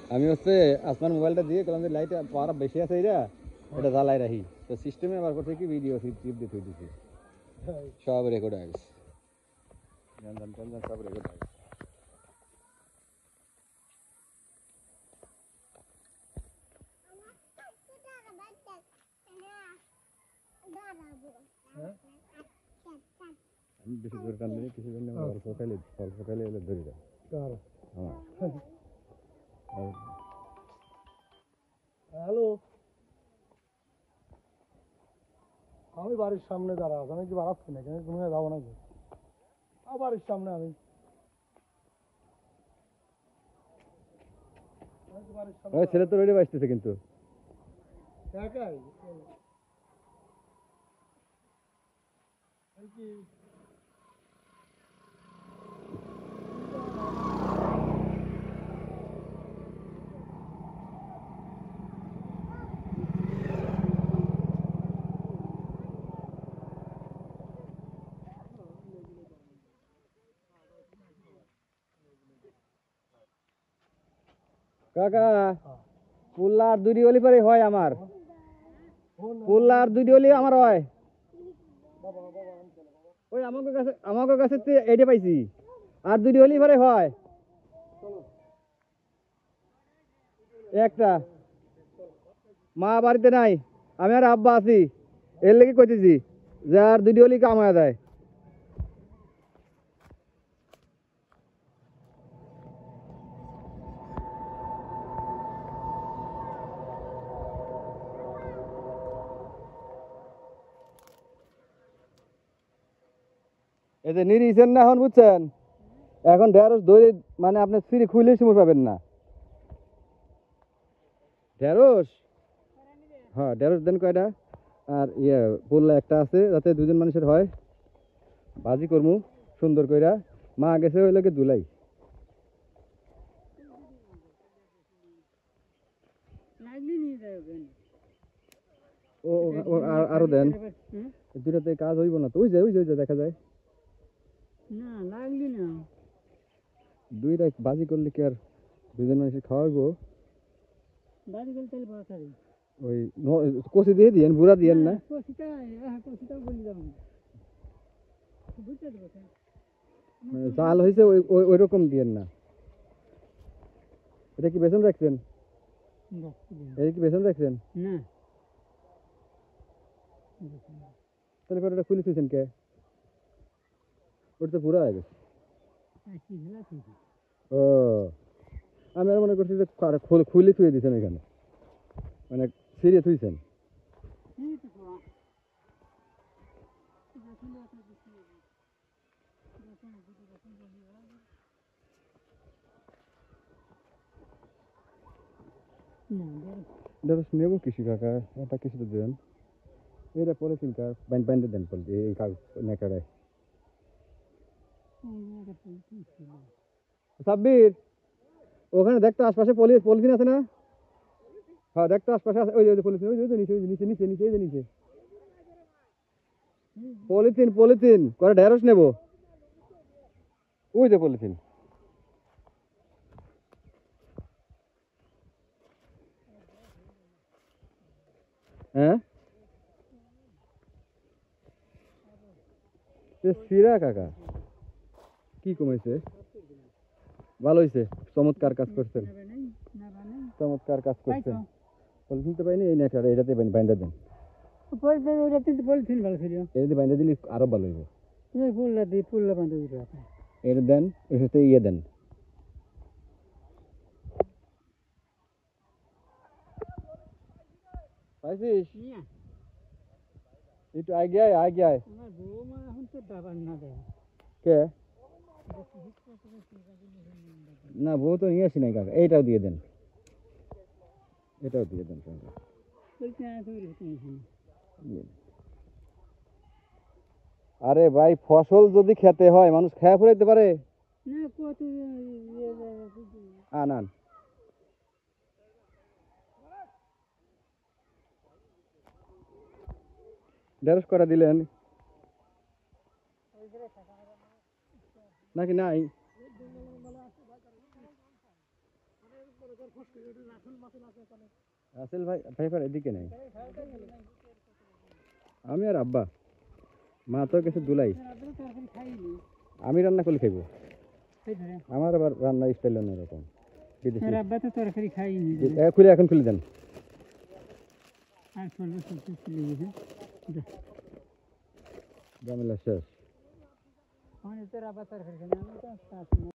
আমি হচ্ছে আসমান মোবাইলটা দিয়ে কলাম যে লাইট পাওয়ার বেশি আছে এটা জ্বালাই রাখি তো সিস্টেমে আবার করতে কি ভিডিও ক্লিপ দিয়ে থই দিছি সব রেকর্ড হয়ে গেছে সব রেকর্ড হয়ে গেছে আমি বেশি করে টান দিলে কিছু জন্য অল্প খাইলে এলে ধরে যায় হ্যালো আমি বাড়ির সামনে দাঁড়া আছি আমি কি বাড়াচ্ছি না কেন তুমি যাবো নাকি বাড়ির সামনে আমি ছেলে তো রেডি বাজতেছে কিন্তু একাই কি কাকা পুল্লার দুইটি অলি পরে হয় আমার পুল্লার দুইটি অলি আমার হয় ওই আমাকে কাছে এইটা পাইছি আর দুইটি অলি পরে হয় একটা মা বাড়িতে নাই আমি আর আব্বা আছি এর লেগে কইতেছি যে আর দুইটি অলি কামায় দেয় এই যে নিরিছেন না এখন বুঝছেন এখন ঢেঁড়স ধরে মানে আপনি সিঁড়ি খুলে সময় পাবেন না ঢেঁড়স হ্যাঁ ঢেঁড়স দেন কয়টা আর পুল্লা একটা আছে যাতে দুজন মানুষের হয় ভাজি করমু সুন্দর কইরা মা গেছে ওই লোকে ধুলাই ও আরো দেন দুটাতে কাজ হইব না তো ওই যে দেখা যায় না লাগলি না দুইটা বাজি করলে কি আর দুজন মানুষের খাওয়াইবো বাড়ি গেলে তাহলে বড় থাকবে ওই কষি দিয়ে দিয়েন বুড়া দিয়েন না কষিটা বলি যাবেন বুঝতে দেবো চাল হয়েছে ওই রকম দিয়েন না এটা কি বেসন রাখছেন এটা কি বেসন রাখছেন না তাহলে পরে ওটা খুলে থুইছেন কে ওটা তো পুরা হয়ে গেছে ও আমি আর মনে করছি যে খুলে থুয়ে দিয়েছেন এখানে মানে ছিঁড়ে থুইছেন ঢেঁড়স নেবো কিছু কাকা এটা কিছুটা দেন এটা পলিথিন কার বাইন্দে দেন এই কাগজ নেকাড়ায় সাব্বির ওখানে দেখতো আশপাশে পলিথিন আছে না হ্যাঁ দেখতো আশপাশে আছে ওই যে পলিথিন ওই যে নিচে নিচে এই যে নিচে পলিথিন করে ঢেঁড়স নেবো ওই যে পলিথিন হ্যাঁ সিরা কাকা কি কমেছে ভালো হয়েছে চমৎকার কাজ করছেন চমৎকার কাজ করছেন পলিথিন তো পাইনি এই নেটারে এটাতে বাইন্দা দেন পলিথিন ভালো ছিল এটাতে বাইন্দা দিলে আরো ভালো হইব পুল্লা বান্ধব দিতে এটা দেন এর সাথে দেন পাইছিস একটু আগে আয় আমার বৌমা এখন তো দাবার না দেয় কে না বউ তো নিয়ে আসি নাই কাকা এইটাও দিয়ে দেন এটাও দিয়ে দেন সঙ্গে আরে ভাই ফসল যদি খেতে হয় মানুষ খেয়া ফুরাইতে পারে আনান ঢেঁড়স করে দিলেন নাকি নাই রাসেল ভাই ভাইফার এদিকে নেই, আমি আর আব্বা, মা তো গেছে দুলাই, আমি রান্না করলে খাইবো, আমার আবার রান্নার স্টাইল অন্যরকম বিদেশি। আব্বা তো তরকারি খাইনি, খুলে এখন খুলে দেন, আর খুলবে সবজি খুলে গেছে। ঝামেলা শেষ। আমার তো আব্বা তরকারি খাই না, আমি তো